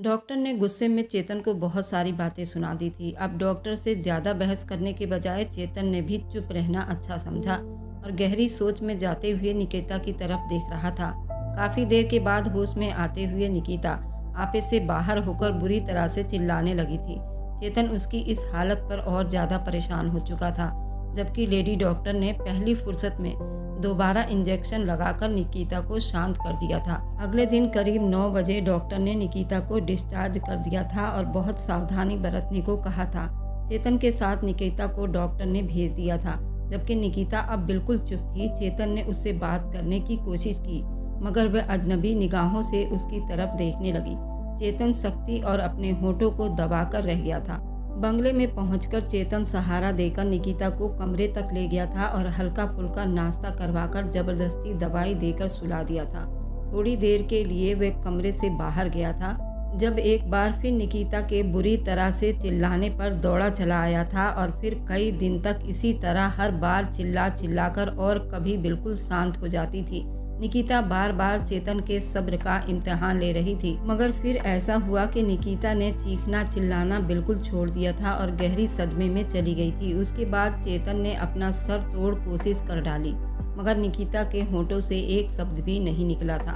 Doctor ने गुस्से में चेतन को बहुत सारी बातें सुना दी थी। अब डॉक्टर से ज़्यादा बहस करने के बजाय चेतन ने भी चुप रहना अच्छा समझा और गहरी सोच में जाते हुए निकिता की तरफ देख रहा था। काफ़ी देर के बाद होश में आते हुए निकिता आपे से बाहर होकर बुरी तरह से चिल्लाने लगी थी। चेतन उसकी इस हालत पर और ज़्यादा परेशान हो चुका था, जबकि लेडी डॉक्टर ने पहली फुर्सत में दोबारा इंजेक्शन लगाकर निकिता को शांत कर दिया था। अगले दिन करीब 9 बजे डॉक्टर ने निकिता को डिस्चार्ज कर दिया था और बहुत सावधानी बरतने को कहा था। चेतन के साथ निकिता को डॉक्टर ने भेज दिया था, जबकि निकिता अब बिल्कुल चुप थी। चेतन ने उससे बात करने की कोशिश की, मगर वह अजनबी निगाहों से उसकी तरफ देखने लगी। चेतन सख्ती और अपने होठों को दबाकर रह गया था। बंगले में पहुंचकर चेतन सहारा देकर निकिता को कमरे तक ले गया था और हल्का फुल्का नाश्ता करवाकर जबरदस्ती दवाई देकर सुला दिया था। थोड़ी देर के लिए वह कमरे से बाहर गया था, जब एक बार फिर निकिता के बुरी तरह से चिल्लाने पर दौड़ा चला आया था और फिर कई दिन तक इसी तरह हर बार चिल्ला चिल्लाकर और कभी बिल्कुल शांत हो जाती थी। निकिता बार बार चेतन के सब्र का इम्तिहान ले रही थी, मगर फिर ऐसा हुआ कि निकिता ने चीखना चिल्लाना बिल्कुल छोड़ दिया था और गहरी सदमे में चली गई थी। उसके बाद चेतन ने अपना सर तोड़ कोशिश कर डाली, मगर निकिता के होठों से एक शब्द भी नहीं निकला था।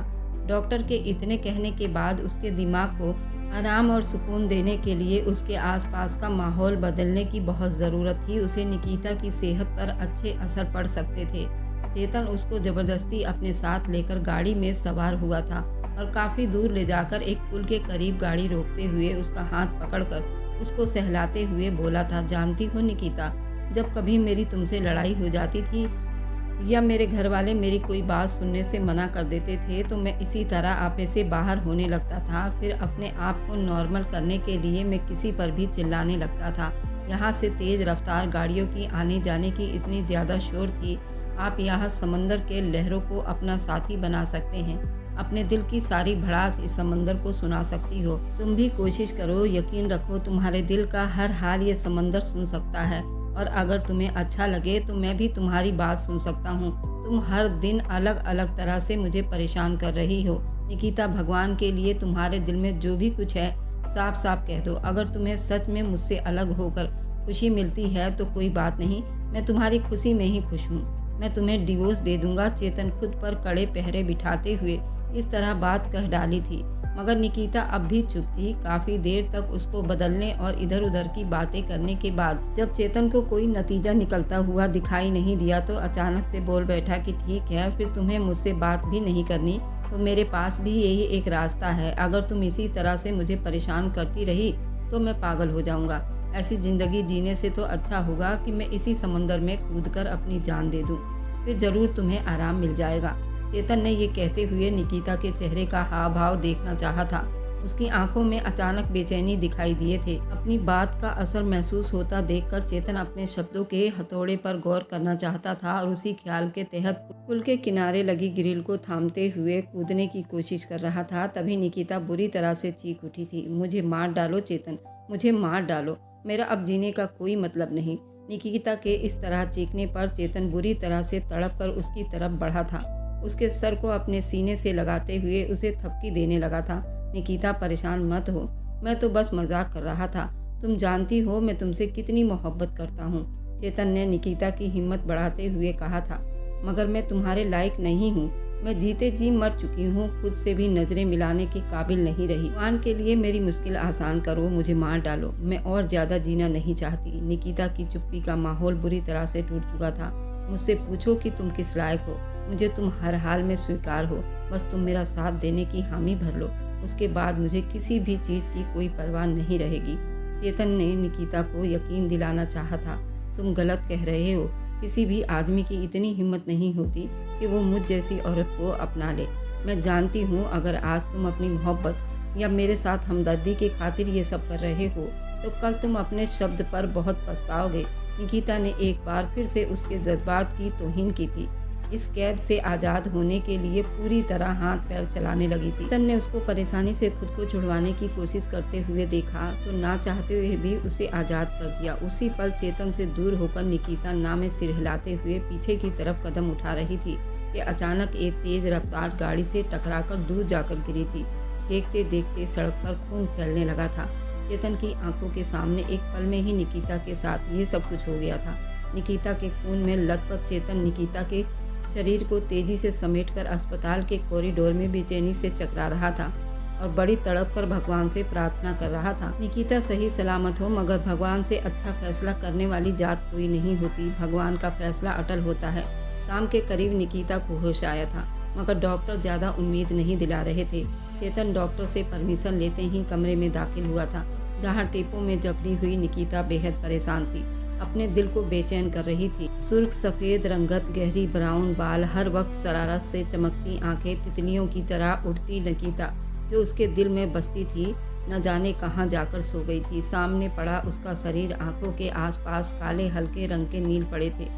डॉक्टर के इतने कहने के बाद उसके दिमाग को आराम और सुकून देने के लिए उसके आसपास का माहौल बदलने की बहुत ज़रूरत थी। उसे निकिता की सेहत पर अच्छे असर पड़ सकते थे। चेतन उसको जबरदस्ती अपने साथ लेकर गाड़ी में सवार हुआ था और काफ़ी दूर ले जाकर एक पुल के करीब गाड़ी रोकते हुए उसका हाथ पकड़कर उसको सहलाते हुए बोला था, जानती हो निकिता, जब कभी मेरी तुमसे लड़ाई हो जाती थी या मेरे घर वाले मेरी कोई बात सुनने से मना कर देते थे तो मैं इसी तरह आपे से बाहर होने लगता था। फिर अपने आप को नॉर्मल करने के लिए मैं किसी पर भी चिल्लाने लगता था। यहाँ से तेज़ रफ्तार गाड़ियों की आने जाने की इतनी ज़्यादा शोर थी। आप यहाँ समंदर के लहरों को अपना साथी बना सकते हैं। अपने दिल की सारी भड़ास इस समंदर को सुना सकती हो। तुम भी कोशिश करो, यकीन रखो तुम्हारे दिल का हर हाल ये समंदर सुन सकता है और अगर तुम्हें अच्छा लगे तो मैं भी तुम्हारी बात सुन सकता हूँ। तुम हर दिन अलग अलग तरह से मुझे परेशान कर रही हो निकिता, भगवान के लिए तुम्हारे दिल में जो भी कुछ है साफ साफ कह दो। अगर तुम्हें सच में मुझसे अलग होकर खुशी मिलती है तो कोई बात नहीं, मैं तुम्हारी खुशी में ही खुश हूँ। मैं तुम्हें डिवोर्स दे दूंगा। चेतन खुद पर कड़े पहरे बिठाते हुए इस तरह बात कह डाली थी, मगर निकिता अब भी चुप थी। काफ़ी देर तक उसको बदलने और इधर उधर की बातें करने के बाद जब चेतन को कोई नतीजा निकलता हुआ दिखाई नहीं दिया तो अचानक से बोल बैठा कि ठीक है, फिर तुम्हें मुझसे बात भी नहीं करनी तो मेरे पास भी यही एक रास्ता है। अगर तुम इसी तरह से मुझे परेशान करती रही तो मैं पागल हो जाऊंगा। ऐसी ज़िंदगी जीने से तो अच्छा होगा कि मैं इसी समंदर में कूदकर अपनी जान दे दूं, फिर ज़रूर तुम्हें आराम मिल जाएगा। चेतन ने ये कहते हुए निकिता के चेहरे का हाव भाव देखना चाहा था। उसकी आंखों में अचानक बेचैनी दिखाई दिए थे। अपनी बात का असर महसूस होता देखकर चेतन अपने शब्दों के हथौड़े पर गौर करना चाहता था और उसी ख्याल के तहत पुल के किनारे लगी ग्रिल को थामते हुए कूदने की कोशिश कर रहा था। तभी निकिता बुरी तरह से चीख उठी थी, मुझे मार डालो चेतन, मुझे मार डालो, मेरा अब जीने का कोई मतलब नहीं। निकिता के इस तरह चीखने पर चेतन बुरी तरह से तड़प कर उसकी तरफ बढ़ा था। उसके सर को अपने सीने से लगाते हुए उसे थपकी देने लगा था। निकिता, परेशान मत हो, मैं तो बस मजाक कर रहा था। तुम जानती हो मैं तुमसे कितनी मोहब्बत करता हूँ। चेतन ने निकिता की हिम्मत बढ़ाते हुए कहा था, मगर मैं तुम्हारे लायक नहीं हूँ। मैं जीते जी मर चुकी हूँ, खुद से भी नजरें मिलाने के काबिल नहीं रही। भगवान के लिए मेरी मुश्किल आसान करो, मुझे मार डालो, मैं और ज्यादा जीना नहीं चाहती। निकिता की चुप्पी का माहौल बुरी तरह से टूट चुका था। मुझसे पूछो कि तुम किस लायक हो, मुझे तुम हर हाल में स्वीकार हो, बस तुम मेरा साथ देने की हामी भर लो, उसके बाद मुझे किसी भी चीज़ की कोई परवाह नहीं रहेगी। चेतन ने निकिता को यकीन दिलाना चाहा था, तुम गलत कह रहे हो, किसी भी आदमी की इतनी हिम्मत नहीं होती कि वो मुझ जैसी औरत को अपना ले। मैं जानती हूँ अगर आज तुम अपनी मोहब्बत या मेरे साथ हमदर्दी की खातिर ये सब कर रहे हो तो कल तुम अपने शब्द पर बहुत पछताओगे। निकिता ने एक बार फिर से उसके जज्बात की तौहीन की थी। इस कैद से आज़ाद होने के लिए पूरी तरह हाथ पैर चलाने लगी थी। चेतन ने उसको परेशानी से खुद को छुड़वाने की कोशिश करते हुए देखा तो ना चाहते हुए भी उसे आज़ाद कर दिया। उसी पल चेतन से दूर होकर निकिता ना में सिर हिलाते हुए पीछे की तरफ कदम उठा रही थी कि अचानक एक तेज रफ्तार गाड़ी से टकराकर दूर जाकर गिरी थी। देखते देखते सड़क पर खून फैलने लगा था। चेतन की आंखों के सामने एक पल में ही निकिता के साथ ये सब कुछ हो गया था। निकिता के खून में लथपथ चेतन निकिता के शरीर को तेजी से समेटकर अस्पताल के कॉरिडोर में बेचैनी से चकरा रहा था और बड़ी तड़प कर भगवान से प्रार्थना कर रहा था, निकिता सही सलामत हो। मगर भगवान से अच्छा फैसला करने वाली जात कोई नहीं होती। भगवान का फैसला अटल होता है। शाम के करीब निकिता को होश आया था, मगर डॉक्टर ज़्यादा उम्मीद नहीं दिला रहे थे। चेतन डॉक्टर से परमिशन लेते ही कमरे में दाखिल हुआ था, जहां टेपों में जकड़ी हुई निकिता बेहद परेशान थी, अपने दिल को बेचैन कर रही थी। सुर्ख सफ़ेद रंगत, गहरी ब्राउन बाल, हर वक्त शरारत से चमकती आंखें, तितलियों की तरह उड़ती निकिता जो उसके दिल में बसती थी, न जाने कहाँ जाकर सो गई थी। सामने पड़ा उसका शरीर, आंखों के आसपास काले हल्के रंग के नील पड़े थे।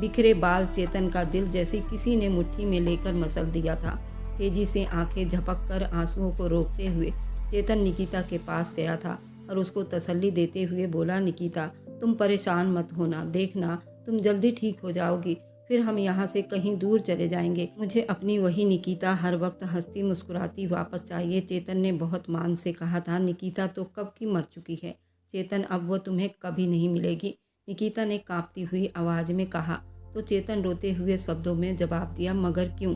बिखरे बाल, चेतन का दिल जैसे किसी ने मुट्ठी में लेकर मसल दिया था। तेजी से आंखें झपक कर आंसुओं को रोकते हुए चेतन निकिता के पास गया था और उसको तसल्ली देते हुए बोला, निकिता तुम परेशान मत होना, देखना तुम जल्दी ठीक हो जाओगी, फिर हम यहाँ से कहीं दूर चले जाएंगे। मुझे अपनी वही निकिता हर वक्त हंसती मुस्कुराती वापस चाहिए। चेतन ने बहुत मान से कहा था, निकिता तो कब की मर चुकी है चेतन, अब वो तुम्हें कभी नहीं मिलेगी, निकिता ने कांपती हुई आवाज़ में कहा। तो चेतन रोते हुए शब्दों में जवाब दिया, मगर क्यों,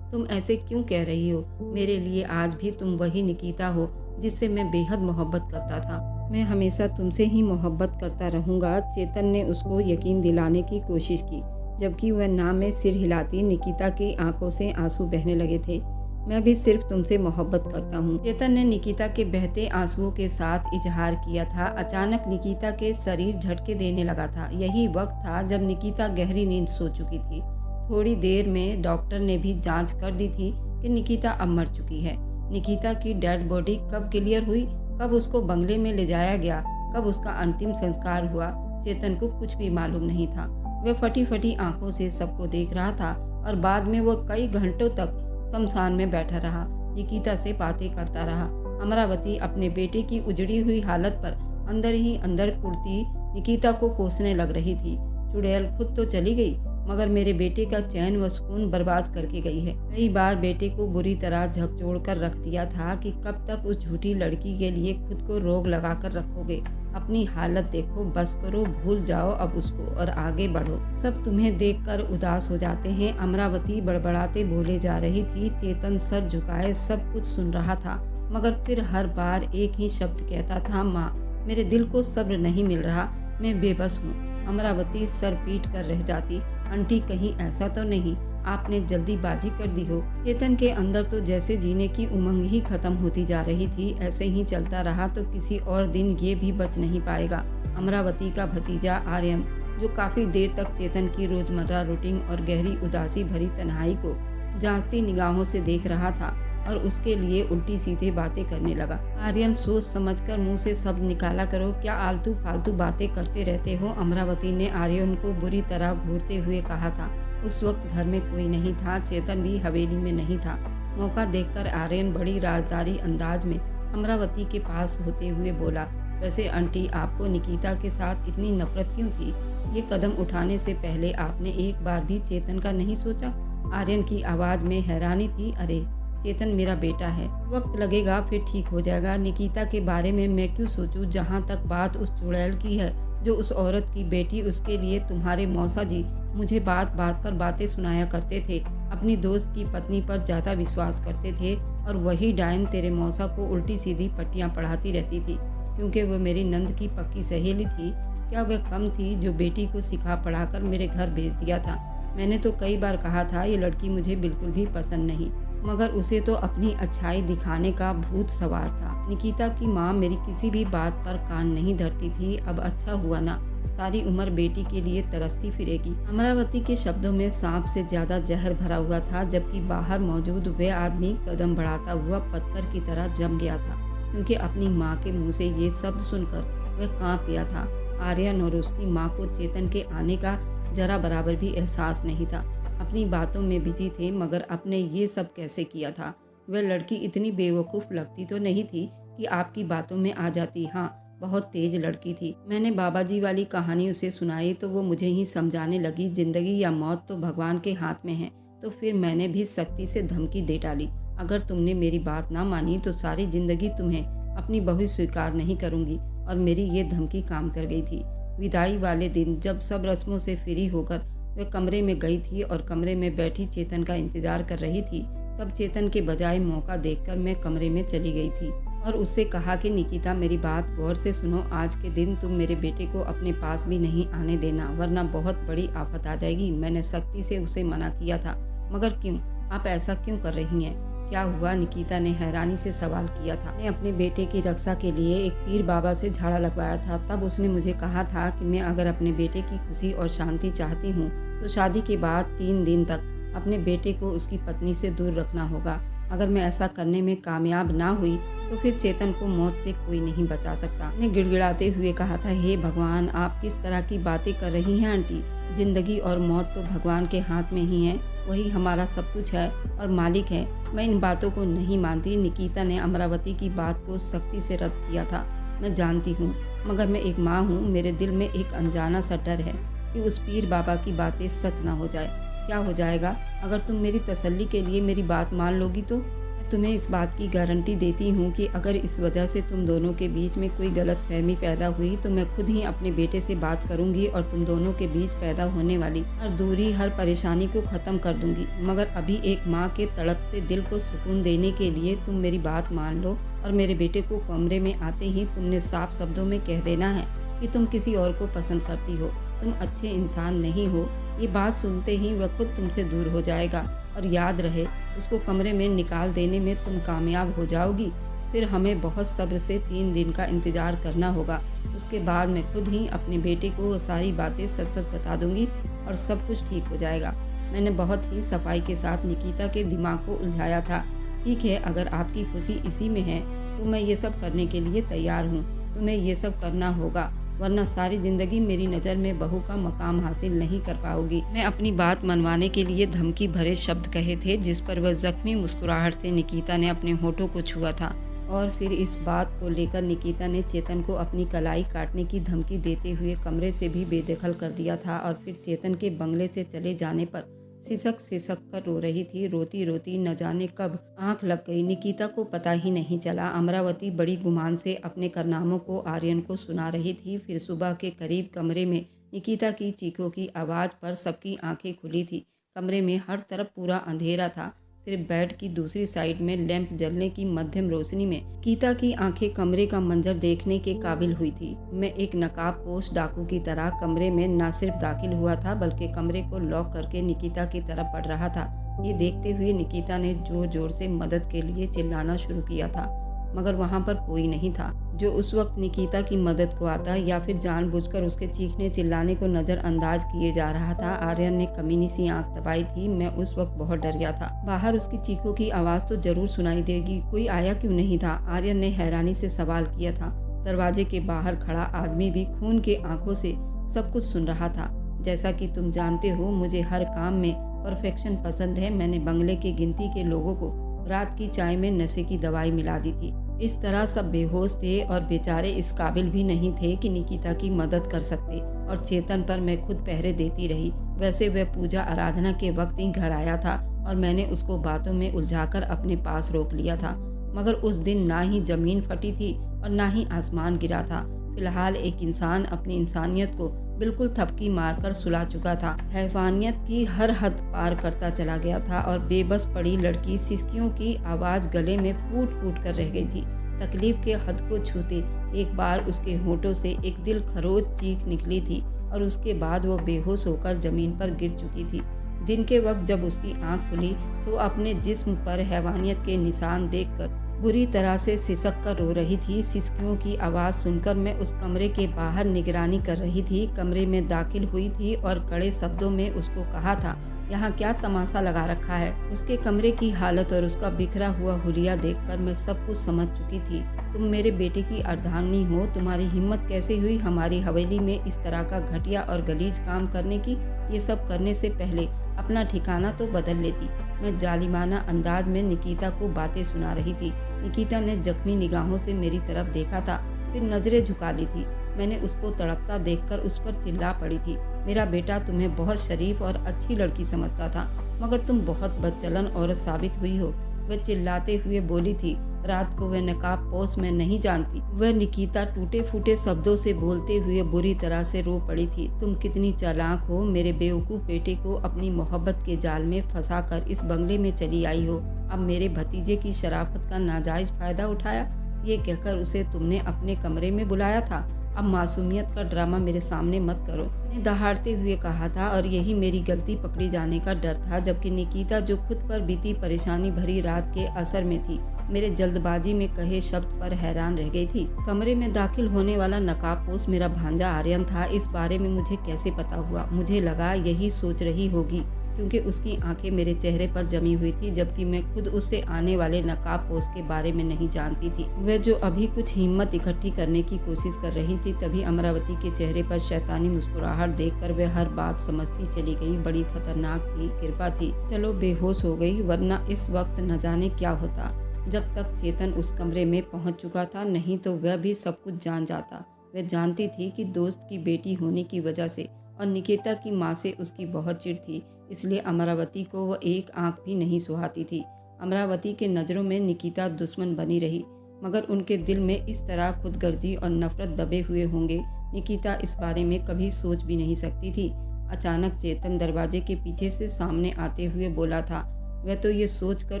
तुम ऐसे क्यों कह रही हो? मेरे लिए आज भी तुम वही निकिता हो जिससे मैं बेहद मोहब्बत करता था। मैं हमेशा तुमसे ही मोहब्बत करता रहूँगा। चेतन ने उसको यकीन दिलाने की कोशिश की, जबकि वह ना में सिर हिलाती। निकिता की आंखों से आंसू बहने लगे थे। मैं भी सिर्फ तुमसे मोहब्बत करता हूँ, चेतन ने निकिता के बहते आंसुओं के साथ इजहार किया था। अचानक निकिता के शरीर झटके देने लगा था। यही वक्त था जब निकिता गहरी नींद सो चुकी थी। थोड़ी देर में डॉक्टर ने भी जांच कर दी थी कि निकिता अब मर चुकी है। निकिता की डेड बॉडी कब क्लियर हुई, कब उसको बंगले में ले जाया गया, कब उसका अंतिम संस्कार हुआ, चेतन को कुछ भी मालूम नहीं था। वह फटी फटी आंखों से सबको देख रहा था और बाद में वह कई घंटों तक शमशान में बैठा रहा, निकिता से बातें करता रहा। अमरावती अपने बेटे की उजड़ी हुई हालत पर अंदर ही अंदर कुड़ती निकिता को कोसने लग रही थी। चुड़ैल खुद तो चली गई, मगर मेरे बेटे का चैन व सुकून बर्बाद करके गई है। कई बार बेटे को बुरी तरह झकझोर कर रख दिया था कि कब तक उस झूठी लड़की के लिए खुद को रोग लगा कर रखोगे। अपनी हालत देखो, बस करो, भूल जाओ अब उसको और आगे बढ़ो। सब तुम्हें देखकर उदास हो जाते हैं, अमरावती बड़बड़ाते बोले जा रही थी। चेतन सर झुकाए सब कुछ सुन रहा था, मगर फिर हर बार एक ही शब्द कहता था, माँ मेरे दिल को सब्र नहीं मिल रहा, मैं बेबस हूँ। अमरावती सर पीट कर रह जाती, आंटी कहीं ऐसा तो नहीं आपने जल्दीबाजी कर दी हो। चेतन के अंदर तो जैसे जीने की उमंग ही खत्म होती जा रही थी। ऐसे ही चलता रहा तो किसी और दिन ये भी बच नहीं पाएगा। अमरावती का भतीजा आर्यन, जो काफी देर तक चेतन की रोजमर्रा रूटीन और गहरी उदासी भरी तन्हाई को जांचती निगाहों से देख रहा था और उसके लिए उल्टी सीधी बातें करने लगा। आर्यन सोच समझकर मुंह से शब्द निकाला करो, क्या आलतू फालतू बातें करते रहते हो? अमरावती ने आर्यन को बुरी तरह घूरते हुए कहा था। उस वक्त घर में कोई नहीं था, चेतन भी हवेली में नहीं था। मौका देखकर आर्यन बड़ी राजदारी अंदाज में अमरावती के पास होते हुए बोला, वैसे आंटी आपको निकिता के साथ इतनी नफरत क्यों थी? ये कदम उठाने से पहले आपने एक बार भी चेतन का नहीं सोचा? आर्यन की आवाज में हैरानी थी। अरे चेतन मेरा बेटा है, वक्त लगेगा फिर ठीक हो जाएगा। निकिता के बारे में मैं क्यों सोचूं? जहाँ तक बात उस चुड़ैल की है जो उस औरत की बेटी, उसके लिए तुम्हारे मौसा जी मुझे बात बात पर बातें सुनाया करते थे। अपनी दोस्त की पत्नी पर ज़्यादा विश्वास करते थे और वही डायन तेरे मौसा को उल्टी सीधी पट्टियाँ पढ़ाती रहती थी, क्योंकि वह मेरी नंद की पक्की सहेली थी। क्या वह कम थी जो बेटी को सिखा पढ़ाकर मेरे घर भेज दिया था? मैंने तो कई बार कहा था ये लड़की मुझे बिल्कुल भी पसंद नहीं, मगर उसे तो अपनी अच्छाई दिखाने का भूत सवार था। निकिता की माँ मेरी किसी भी बात पर कान नहीं धरती थी। अब अच्छा हुआ ना, सारी उम्र बेटी के लिए तरसती फिरेगी। अमरावती के शब्दों में सांप से ज्यादा जहर भरा हुआ था, जबकि बाहर मौजूद वह आदमी कदम बढ़ाता हुआ पत्थर की तरह जम गया था, क्योंकि अपनी माँ के मुंह से ये शब्द सुनकर वह कांप गया था। आर्यन और उसकी माँ को चेतन के आने का जरा बराबर भी एहसास नहीं था। अपनी बातों में बिजी थे, मगर अपने ये सब कैसे किया था? वह लड़की इतनी बेवकूफ़ लगती तो नहीं थी कि आपकी बातों में आ जाती। हाँ, बहुत तेज लड़की थी। मैंने बाबा जी वाली कहानी उसे सुनाई तो वो मुझे ही समझाने लगी, जिंदगी या मौत तो भगवान के हाथ में है। तो फिर मैंने भी सख्ती से धमकी दे डाली, अगर तुमने मेरी बात ना मानी तो सारी ज़िंदगी तुम्हें अपनी बहू स्वीकार नहीं करूँगी। और मेरी ये धमकी काम कर गई थी। विदाई वाले दिन जब सब रस्मों से फ्री होकर वह कमरे में गई थी और कमरे में बैठी चेतन का इंतजार कर रही थी, तब चेतन के बजाय मौका देखकर मैं कमरे में चली गई थी और उससे कहा कि निकिता, मेरी बात गौर से सुनो। आज के दिन तुम मेरे बेटे को अपने पास भी नहीं आने देना, वरना बहुत बड़ी आफत आ जाएगी। मैंने सख्ती से उसे मना किया था। मगर क्यों? आप ऐसा क्यों कर रही हैं? क्या हुआ? निकिता ने हैरानी से सवाल किया था। मैंने अपने बेटे की रक्षा के लिए एक पीर बाबा से झाड़ा लगवाया था। तब उसने मुझे कहा था कि मैं अगर अपने बेटे की खुशी और शांति चाहती हूँ तो शादी के बाद 3 दिन तक अपने बेटे को उसकी पत्नी से दूर रखना होगा। अगर मैं ऐसा करने में कामयाब ना हुई तो फिर चेतन को मौत से कोई नहीं बचा सकता। मैंने गिड़गिड़ाते हुए कहा था, हे भगवान, आप किस तरह की बातें कर रही हैं आंटी? जिंदगी और मौत तो भगवान के हाथ में ही है। वही हमारा सब कुछ है और मालिक है। मैं इन बातों को नहीं मानती। निकिता ने अमरावती की बात को सख्ती से रद्द किया था। मैं जानती हूँ, मगर मैं एक माँ हूँ। मेरे दिल में एक अनजाना सा डर है कि उस पीर बाबा की बातें सच ना हो जाए। क्या हो जाएगा अगर तुम मेरी तसल्ली के लिए मेरी बात मान लोगी तो? मैं तुम्हें इस बात की गारंटी देती हूँ कि अगर इस वजह से तुम दोनों के बीच में कोई गलतफहमी पैदा हुई तो मैं खुद ही अपने बेटे से बात करूँगी और तुम दोनों के बीच पैदा होने वाली हर दूरी, हर परेशानी को ख़त्म कर दूँगी। मगर अभी एक माँ के तड़पते दिल को सुकून देने के लिए तुम मेरी बात मान लो और मेरे बेटे को कमरे में आते ही तुमने साफ शब्दों में कह देना है कि तुम किसी और को पसंद करती हो, तुम अच्छे इंसान नहीं हो। ये बात सुनते ही वह खुद तुमसे दूर हो जाएगा और याद रहे, उसको कमरे में निकाल देने में तुम कामयाब हो जाओगी। फिर हमें बहुत सब्र से 3 दिन का इंतजार करना होगा। उसके बाद मैं खुद ही अपने बेटे को वो सारी बातें सच सच बता दूंगी और सब कुछ ठीक हो जाएगा। मैंने बहुत ही सफाई के साथ निकिता के दिमाग को उलझाया था। ठीक है, अगर आपकी खुशी इसी में है तो मैं ये सब करने के लिए तैयार हूँ। तुम्हें ये सब करना होगा, वरना सारी जिंदगी मेरी नज़र में बहू का मकाम हासिल नहीं कर पाओगी। मैं अपनी बात मनवाने के लिए धमकी भरे शब्द कहे थे, जिस पर वह जख्मी मुस्कुराहट से निकिता ने अपने होठों को छुआ था। और फिर इस बात को लेकर निकिता ने चेतन को अपनी कलाई काटने की धमकी देते हुए कमरे से भी बेदखल कर दिया था। और फिर चेतन के बंगले से चले जाने पर सिसक सिसक कर रो रही थी। रोती रोती न जाने कब आंख लग गई, निकिता को पता ही नहीं चला। अमरावती बड़ी गुमान से अपने कारनामों को आर्यन को सुना रही थी। फिर सुबह के करीब कमरे में निकिता की चीखों की आवाज़ पर सबकी आंखें खुली थी। कमरे में हर तरफ पूरा अंधेरा था। सिर्फ बेड की दूसरी साइड में लैंप जलने की मध्यम रोशनी में निकिता की आंखें कमरे का मंजर देखने के काबिल हुई थी। मैं एक नकाबपोश डाकू की तरह कमरे में न सिर्फ दाखिल हुआ था बल्कि कमरे को लॉक करके निकिता की तरफ बढ़ रहा था। ये देखते हुए निकिता ने जोर जोर से मदद के लिए चिल्लाना शुरू किया था, मगर वहाँ पर कोई नहीं था जो उस वक्त निकिता की मदद को आता या फिर जानबूझकर उसके चीखने चिल्लाने को नज़रअंदाज किए जा रहा था। आर्यन ने कमीनी सी आंख दबाई थी। मैं उस वक्त बहुत डर गया था। बाहर उसकी चीखों की आवाज़ तो जरूर सुनाई देगी, कोई आया क्यों नहीं था? आर्यन ने हैरानी से सवाल किया था। दरवाजे के बाहर खड़ा आदमी भी खून के आंखों से सब कुछ सुन रहा था। जैसा कि तुम जानते हो, मुझे हर काम में परफेक्शन पसंद है। मैंने बंगले के गिनती के लोगों को रात की चाय में नशे की दवाई मिला दी थी। इस तरह सब बेहोश थे और बेचारे इस काबिल भी नहीं थे कि निकिता की मदद कर सकते। और चेतन पर मैं खुद पहरे देती रही। वैसे वह पूजा आराधना के वक्त ही घर आया था और मैंने उसको बातों में उलझाकर अपने पास रोक लिया था। मगर उस दिन ना ही जमीन फटी थी और ना ही आसमान गिरा था। फिलहाल एक इंसान अपनी इंसानियत को बिल्कुल थपकी मारकर सुला चुका था। हैवानियत की हर हद पार करता चला गया था और बेबस पड़ी लड़की सिसकियों की आवाज़ गले में फूट फूट कर रह गई थी। तकलीफ के हद को छूते एक बार उसके होठों से एक दिल खरोच चीख निकली थी और उसके बाद वो बेहोश होकर जमीन पर गिर चुकी थी। दिन के वक्त जब उसकी आंख खुली तो अपने जिस्म पर हैवानियत के निशान देखकर बुरी तरह से सिसक कर रो रही थी। सिसकियों की आवाज़ सुनकर मैं उस कमरे के बाहर निगरानी कर रही थी। कमरे में दाखिल हुई थी और कड़े शब्दों में उसको कहा था, यहाँ क्या तमाशा लगा रखा है। उसके कमरे की हालत और उसका बिखरा हुआ हुलिया देखकर मैं सब कुछ समझ चुकी थी। तुम मेरे बेटे की अर्धांगिनी हो। तुम्हारी हिम्मत कैसे हुई हमारी हवेली में इस तरह का घटिया और गलीज काम करने की? ये सब करने से पहले अपना ठिकाना तो बदल लेती। मैं जालिमाना अंदाज में निकिता को बातें सुना रही थी। निकिता ने जख्मी निगाहों से मेरी तरफ देखा था, फिर नजरें झुका ली थी। मैंने उसको तड़पता देखकर उस पर चिल्ला पड़ी थी, मेरा बेटा तुम्हें बहुत शरीफ और अच्छी लड़की समझता था, मगर तुम बहुत बदचलन औरत साबित हुई हो। वह चिल्लाते हुए बोली थी, रात को वह नकाबपोश मैं नहीं जानती। वह निकिता टूटे फूटे शब्दों से बोलते हुए बुरी तरह से रो पड़ी थी। तुम कितनी चालाक हो, मेरे बेवकूफ़ बेटे को अपनी मोहब्बत के जाल में फंसाकर इस बंगले में चली आई हो। अब मेरे भतीजे की शराफत का नाजायज़ फ़ायदा उठाया। ये कहकर उसे तुमने अपने कमरे में बुलाया था। अब मासूमियत का ड्रामा मेरे सामने मत करो, ने दहाड़ते हुए कहा था। और यही मेरी गलती पकड़ी जाने का डर था, जबकि निकिता जो खुद पर बीती परेशानी भरी रात के असर में थी, मेरे जल्दबाजी में कहे शब्द पर हैरान रह गई थी। कमरे में दाखिल होने वाला नकाबपोश मेरा भांजा आर्यन था। इस बारे में मुझे कैसे पता हुआ? मुझे लगा यही सोच रही होगी, क्योंकि उसकी आंखें मेरे चेहरे पर जमी हुई थी, जबकि मैं खुद उससे आने वाले नकाबपोश के बारे में नहीं जानती थी। वह जो अभी कुछ हिम्मत इकट्ठी करने की कोशिश कर रही थी, तभी अमरावती के चेहरे पर शैतानी मुस्कुराहट देखकर वह हर बात समझती चली गई। बड़ी खतरनाक थी, कृपा थी। चलो बेहोश हो गई, वरना इस वक्त न जाने क्या होता। जब तक चेतन उस कमरे में पहुंच चुका था, नहीं तो वह भी सब कुछ जान जाता। वह जानती थी कि दोस्त की बेटी होने की वजह से और निकिता की माँ से उसकी बहुत चिढ़ थी, इसलिए अमरावती को वह एक आंख भी नहीं सुहाती थी। अमरावती के नज़रों में निकिता दुश्मन बनी रही, मगर उनके दिल में इस तरह खुदगर्जी और नफरत दबे हुए होंगे, निकिता इस बारे में कभी सोच भी नहीं सकती थी। अचानक चेतन दरवाजे के पीछे से सामने आते हुए बोला था। वह तो ये सोचकर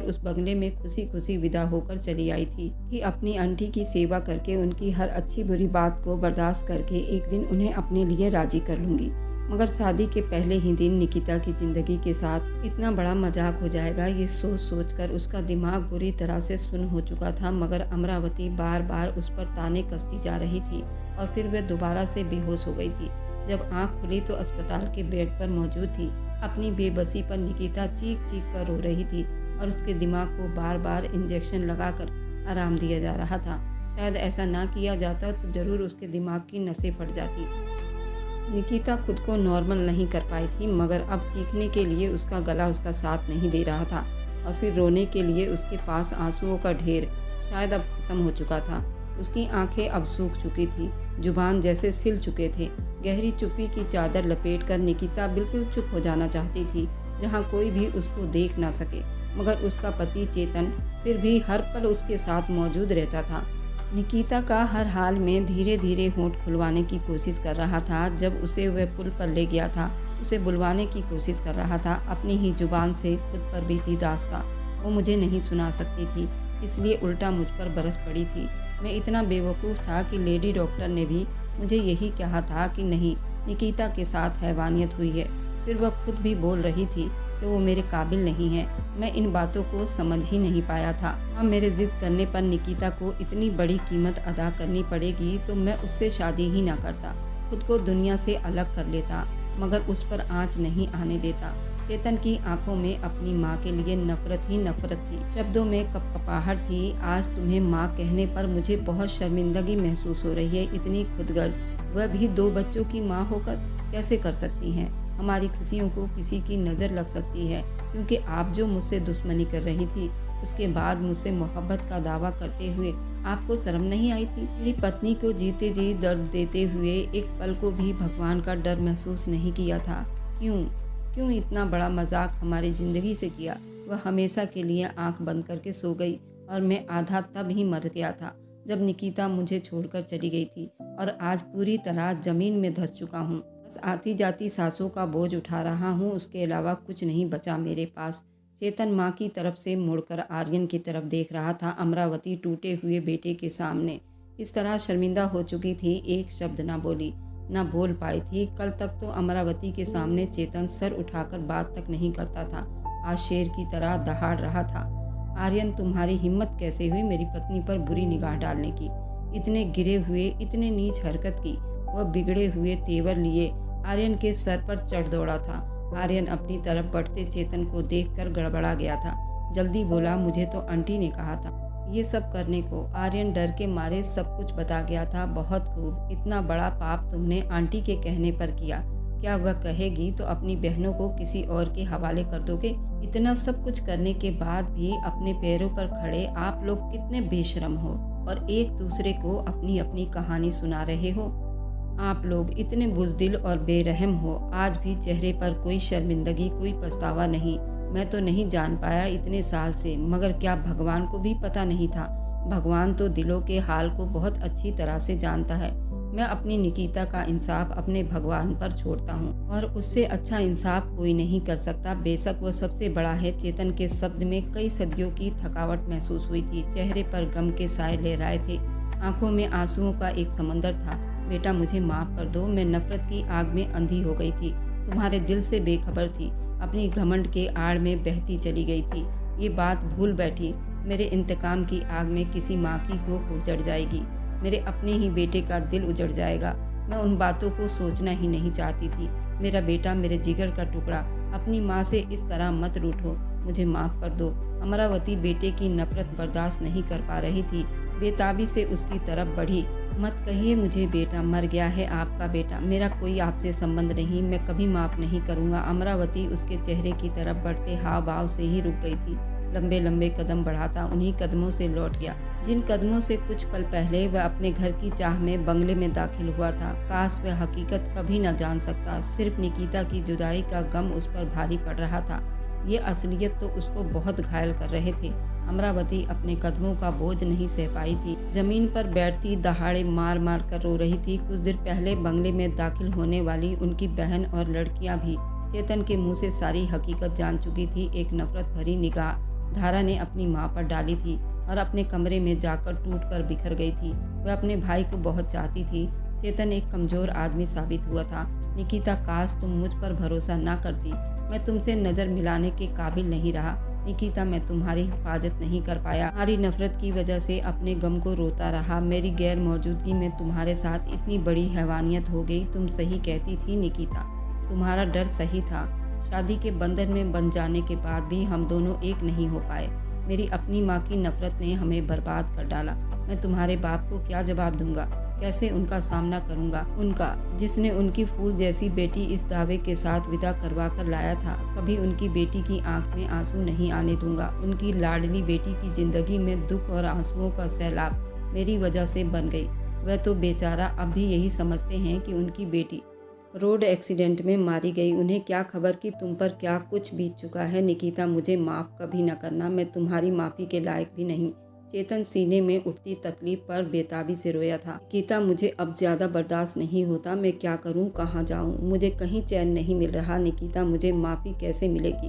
उस बंगले में खुशी खुशी विदा होकर चली आई थी कि अपनी आंटी की सेवा करके, उनकी हर अच्छी बुरी बात को बर्दाश्त करके एक दिन उन्हें अपने लिए राजी कर लूँगी। मगर शादी के पहले ही दिन निकिता की ज़िंदगी के साथ इतना बड़ा मजाक हो जाएगा, ये सोच सोचकर उसका दिमाग बुरी तरह से सुन्न हो चुका था। मगर अमरावती बार बार उस पर ताने कसती जा रही थी और फिर वह दोबारा से बेहोश हो गई थी। जब आँख खुली तो अस्पताल के बेड पर मौजूद थी। अपनी बेबसी पर निकिता चीख चीख कर रो रही थी और उसके दिमाग को बार बार इंजेक्शन लगाकर आराम दिया जा रहा था। शायद ऐसा ना किया जाता तो ज़रूर उसके दिमाग की नसें फट जाती। निकिता खुद को नॉर्मल नहीं कर पाई थी, मगर अब चीखने के लिए उसका गला उसका साथ नहीं दे रहा था और फिर रोने के लिए उसके पास आंसुओं का ढेर शायद अब खत्म हो चुका था। उसकी आंखें अब सूख चुकी थी, जुबान जैसे सिल चुके थे। गहरी चुप्पी की चादर लपेटकर निकिता बिल्कुल चुप हो जाना चाहती थी, जहाँ कोई भी उसको देख ना सके। मगर उसका पति चेतन फिर भी हर पल उसके साथ मौजूद रहता था। निकिता का हर हाल में धीरे धीरे होंठ खुलवाने की कोशिश कर रहा था। जब उसे वह पुल पर ले गया था, उसे बुलवाने की कोशिश कर रहा था, अपनी ही जुबान से खुद पर बीती दास्तां वो मुझे नहीं सुना सकती थी, इसलिए उल्टा मुझ पर बरस पड़ी थी। मैं इतना बेवकूफ़ था कि लेडी डॉक्टर ने भी मुझे यही कहा था कि नहीं, निकिता के साथ हैवानियत हुई है। फिर वह खुद भी बोल रही थी कि वो मेरे काबिल नहीं है। मैं इन बातों को समझ ही नहीं पाया था। अब मेरे ज़िद करने पर निकिता को इतनी बड़ी कीमत अदा करनी पड़ेगी तो मैं उससे शादी ही ना करता, खुद को दुनिया से अलग कर लेता, मगर उस पर आँच नहीं आने देता। चेतन की आंखों में अपनी माँ के लिए नफरत ही नफरत थी, शब्दों में कपकपाहट थी। आज तुम्हें माँ कहने पर मुझे बहुत शर्मिंदगी महसूस हो रही है। इतनी खुदगर्ज, वह भी 2 बच्चों की माँ होकर कैसे कर सकती हैं? हमारी खुशियों को किसी की नज़र लग सकती है, क्योंकि आप जो मुझसे दुश्मनी कर रही थी, उसके बाद मुझसे मोहब्बत का दावा करते हुए आपको शर्म नहीं आई थी? मेरी पत्नी को जीते जी दर्द देते हुए एक पल को भी भगवान का डर महसूस नहीं किया था। क्यों इतना बड़ा मजाक हमारी ज़िंदगी से किया? वह हमेशा के लिए आंख बंद करके सो गई और मैं आधा तब ही मर गया था जब निकिता मुझे छोड़कर चली गई थी, और आज पूरी तरह ज़मीन में धंस चुका हूँ। बस आती जाती सांसों का बोझ उठा रहा हूँ, उसके अलावा कुछ नहीं बचा मेरे पास। चेतन माँ की तरफ से मुड़कर आर्यन की तरफ देख रहा था। अमरावती टूटे हुए बेटे के सामने इस तरह शर्मिंदा हो चुकी थी, एक शब्द ना बोली, ना बोल पाई थी। कल तक तो अमरावती के सामने चेतन सर उठाकर बात तक नहीं करता था, आज शेर की तरह दहाड़ रहा था। आर्यन, तुम्हारी हिम्मत कैसे हुई मेरी पत्नी पर बुरी निगाह डालने की? इतने गिरे हुए, इतने नीच हरकत की। वह बिगड़े हुए तेवर लिए आर्यन के सर पर चढ़ दौड़ा था। आर्यन अपनी तरफ बढ़ते चेतन को देखकर गड़बड़ा गया था। जल्दी बोला, मुझे तो आंटी ने कहा था ये सब करने को। आर्यन डर के मारे सब कुछ बता गया था। बहुत खूब, इतना बड़ा पाप तुमने आंटी के कहने पर किया। क्या वह कहेगी तो अपनी बहनों को किसी और के हवाले कर दोगे? इतना सब कुछ करने के बाद भी अपने पैरों पर खड़े आप लोग कितने बेशरम हो और एक दूसरे को अपनी अपनी कहानी सुना रहे हो। आप लोग इतने बुज़दिल और बेरहम हो। आज भी चेहरे पर कोई शर्मिंदगी, कोई पछतावा नहीं। मैं तो नहीं जान पाया इतने साल से, मगर क्या भगवान को भी पता नहीं था? भगवान तो दिलों के हाल को बहुत अच्छी तरह से जानता है। मैं अपनी निकिता का इंसाफ अपने भगवान पर छोड़ता हूँ और उससे अच्छा इंसाफ कोई नहीं कर सकता। बेशक वह सबसे बड़ा है। चेतन के शब्द में कई सदियों की थकावट महसूस हुई थी। चेहरे पर गम के साए लहराए थे, आंखों में आंसुओं का एक समंदर था। बेटा, मुझे माफ़ कर दो। मैं नफरत की आग में अंधी हो गई थी, तुम्हारे दिल से बेखबर थी, अपनी घमंड के आड़ में बहती चली गई थी। ये बात भूल बैठी। मेरे इंतकाम की आग में किसी माँ की गोद उजड़ जाएगी, मेरे अपने ही बेटे का दिल उजड़ जाएगा। मैं उन बातों को सोचना ही नहीं चाहती थी। मेरा बेटा, मेरे जिगर का टुकड़ा, अपनी माँ से इस तरह मत रूठो, मुझे माफ़ कर दो। अमरावती बेटे की नफरत बर्दाश्त नहीं कर पा रही थी, बेताबी से उसकी तरफ बढ़ी। मत कहिए मुझे बेटा, मर गया है आपका बेटा, मेरा कोई आपसे संबंध नहीं, मैं कभी माफ़ नहीं करूँगा। अमरावती उसके चेहरे की तरफ बढ़ते हाव भाव से ही रुक गई थी। लंबे लंबे कदम बढ़ाता उन्हीं कदमों से लौट गया जिन कदमों से कुछ पल पहले वह अपने घर की चाह में बंगले में दाखिल हुआ था। काश वह हकीकत कभी न जान सकता। सिर्फ निकिता की जुदाई का गम उस पर भारी पड़ रहा था। ये असलियत तो उसको बहुत घायल कर रहे थे। अमरावती अपने कदमों का बोझ नहीं सह पाई थी। जमीन पर बैठती दहाड़े मार मार कर रो रही थी। कुछ देर पहले बंगले में दाखिल होने वाली उनकी बहन और लड़कियां भी चेतन के मुंह से सारी हकीकत जान चुकी थी। एक नफरत भरी निगाह धारा ने अपनी माँ पर डाली थी और अपने कमरे में जाकर टूटकर बिखर गई थी। वह अपने भाई को बहुत चाहती थी। चेतन एक कमज़ोर आदमी साबित हुआ था। निकिता, काश तुम मुझ पर भरोसा ना करती। मैं तुमसे नज़र मिलाने के काबिल नहीं रहा। निकिता, मैं तुम्हारी हिफाजत नहीं कर पाया। तुम्हारी नफरत की वजह से अपने गम को रोता रहा। मेरी गैर मौजूदगी में तुम्हारे साथ इतनी बड़ी हैवानियत हो गई। तुम सही कहती थी निकिता, तुम्हारा डर सही था। शादी के बंधन में बंध जाने के बाद भी हम दोनों एक नहीं हो पाए। मेरी अपनी माँ की नफरत ने हमें बर्बाद कर डाला। मैं तुम्हारे बाप को क्या जवाब दूंगा? कैसे उनका सामना करूंगा? उनका, जिसने उनकी फूल जैसी बेटी इस दावे के साथ विदा करवा कर लाया था, कभी उनकी बेटी की आंख में आंसू नहीं आने दूंगा। उनकी लाडली बेटी की जिंदगी में दुख और आंसुओं का सैलाब मेरी वजह से बन गई। वह तो बेचारा अब भी यही समझते हैं कि उनकी बेटी रोड एक्सीडेंट में मारी गई। उन्हें क्या खबर कि तुम पर क्या कुछ बीत चुका है। निकिता, मुझे माफ़ कभी न करना, मैं तुम्हारी माफ़ी के लायक भी नहीं। चेतन सीने में उठती तकलीफ पर बेताबी से रोया था। निकिता, मुझे अब ज़्यादा बर्दाश्त नहीं होता। मैं क्या करूं, कहाँ जाऊं? मुझे कहीं चैन नहीं मिल रहा। निकिता, मुझे माफ़ी कैसे मिलेगी?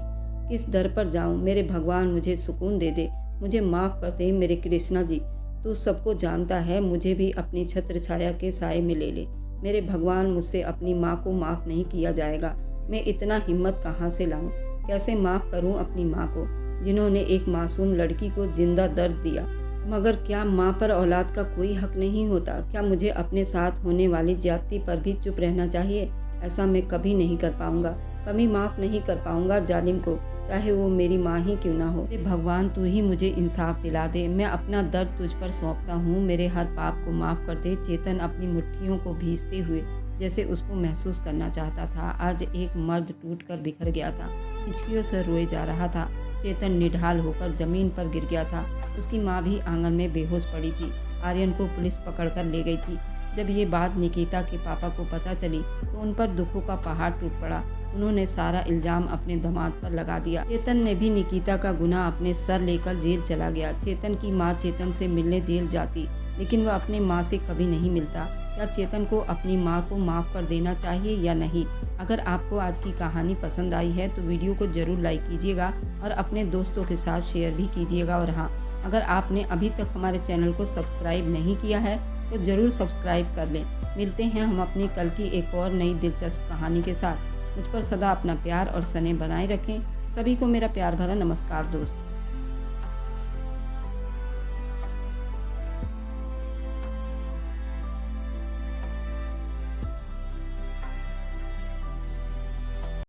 किस दर पर जाऊं? मेरे भगवान, मुझे सुकून दे दे, मुझे माफ़ कर दे। मेरे कृष्णा जी, तू सबको जानता है, मुझे भी अपनी छत्र छाया के साए में ले ले। मेरे भगवान, मुझसे अपनी माँ को माफ़ नहीं किया जाएगा। मैं इतना हिम्मत कहाँ से लाऊं? कैसे माफ़ करूं अपनी माँ को, जिन्होंने एक मासूम लड़की को जिंदा दर्द दिया? मगर क्या माँ पर औलाद का कोई हक नहीं होता? क्या मुझे अपने साथ होने वाली ज्यादती पर भी चुप रहना चाहिए? ऐसा मैं कभी नहीं कर पाऊंगा, कभी माफ़ नहीं कर पाऊंगा जालिम को, चाहे वो मेरी माँ ही क्यों ना हो। मेरे भगवान, तू ही मुझे इंसाफ दिला दे। मैं अपना दर्द तुझ पर सौंपता हूँ। मेरे हर पाप को माफ़ कर दे। चेतन अपनी मुट्ठियों को भींचते हुए जैसे उसको महसूस करना चाहता था। आज एक मर्द टूटकर बिखर गया था, हिचकियों से रोए जा रहा था। चेतन निढाल होकर जमीन पर गिर गया था। उसकी माँ भी आंगन में बेहोश पड़ी थी। आर्यन को पुलिस पकड़कर ले गई थी। जब ये बात निकिता के पापा को पता चली तो उन पर दुखों का पहाड़ टूट पड़ा। उन्होंने सारा इल्जाम अपने दामाद पर लगा दिया। चेतन ने भी निकिता का गुनाह अपने सर लेकर जेल चला गया। चेतन की माँ चेतन से मिलने जेल जाती, लेकिन वह अपने माँ से कभी नहीं मिलता। क्या चेतन को अपनी माँ को माफ़ कर देना चाहिए या नहीं? अगर आपको आज की कहानी पसंद आई है तो वीडियो को ज़रूर लाइक कीजिएगा और अपने दोस्तों के साथ शेयर भी कीजिएगा। और हाँ, अगर आपने अभी तक हमारे चैनल को सब्सक्राइब नहीं किया है तो ज़रूर सब्सक्राइब कर लें। मिलते हैं हम अपनी कल की एक और नई दिलचस्प कहानी के साथ। मुझ पर सदा अपना प्यार और स्नेह बनाए रखें। सभी को मेरा प्यार भरा नमस्कार दोस्तों।